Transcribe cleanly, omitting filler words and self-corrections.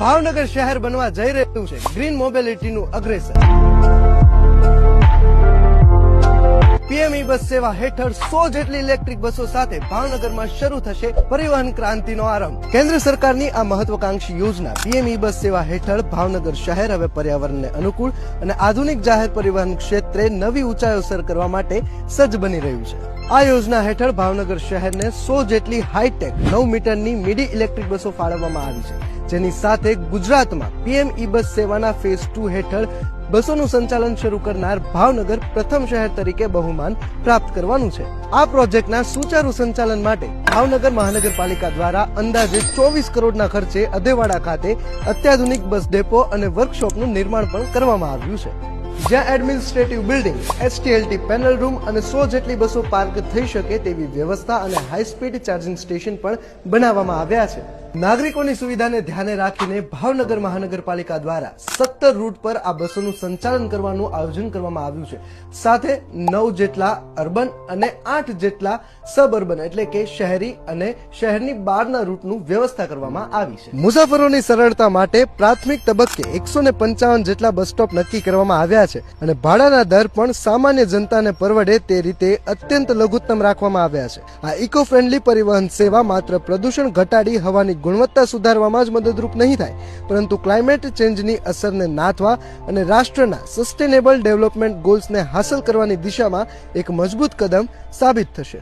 ભાવનગર શહેર બનવા જઈ રહ્યું છે ગ્રીન મોબિલિટીનું અગ્રેસર। પીએમઈ બસ સેવા હેઠળ 100 જેટલી ઇલેક્ટ્રિક બસો સાથે ભાવનગરમાં શરૂ થશે પરિવહન ક્રાંતિનો આરંભ। કેન્દ્ર સરકારની આ મહત્વાકાંક્ષી યોજના પીએમઈ બસ સેવા હેઠળ ભાવનગર શહેર હવે પર્યાવરણને અનુકૂળ અને આધુનિક જાહેર પરિવહન ક્ષેત્રે નવી ઊંચાઈઓ સર કરવા માટે સજ્જ બની રહ્યું છે। આ યોજના હેઠળ ભાવનગર શહેરને 100 જેટલી હાઈટેક 9 મીટરની મીડી ઇલેક્ટ્રિક બસો ફાળવવામાં આવી છે, જેની સાથે ગુજરાતમાં પીએમઈ બસ સેવાના ફેઝ 2 હેઠળ બસોનું સંચાલન શરૂ કરનાર ભાવનગર પ્રથમ શહેર તરીકે બહુમાન પ્રાપ્ત કરવાનું છે। આ પ્રોજેક્ટના સુચારુ સંચાલન માટે ભાવનગર મહાનગરપાલિકા દ્વારા અંદાજે 24 કરોડના ખર્ચે અદેવાડા ખાતે અત્યાધુનિક બસ ડેપો અને વર્કશોપનું નિર્માણ પણ કરવામાં આવ્યું છે, જ્યાં એડમિનિસ્ટ્રેટિવ બિલ્ડિંગ, એસટીએલટી પેનલ રૂમ અને 100 જેટલી બસો પાર્ક થઈ શકે તેવી વ્યવસ્થા અને હાઈ સ્પીડ ચાર્જિંગ સ્ટેશન પણ બનાવવામાં આવ્યા છે। નાગરિકોની સુવિધાને ધ્યાને રાખીને ભાવનગર મહાનગરપાલિકા દ્વારા 17 રૂટ પર આ બસોનું સંચાલન કરવાનું આયોજન કરવામાં આવ્યું છે। સાથે 9 જેટલા અર્બન અને 8 જેટલા સબ અર્બન એટલે કે શહેરી અને શહેરની બહારના રૂટનું વ્યવસ્થા કરવામાં આવી છે। મુસાફરોની સરળતા માટે પ્રાથમિક તબક્કે 155 જેટલા બસ સ્ટોપ નક્કી કરવામાં આવ્યા છે અને ભાડાના દર પણ સામાન્ય જનતાને પરવડે તે રીતે અત્યંત લઘુત્તમ રાખવામાં આવ્યા છે। આ ઇકો ફ્રેન્ડલી પરિવહન સેવા માત્ર પ્રદૂષણ ઘટાડી હવાની ગુણવત્તા સુધારવામાં જ મદદરૂપ નહીં થાય, પરંતુ ક્લાઇમેટ ચેન્જની અસરને નાથવા અને રાષ્ટ્રના સસ્ટેનેબલ ડેવલપમેન્ટ ગોલ્સને હાંસલ કરવાની દિશામાં એક મજબૂત કદમ સાબિત થશે।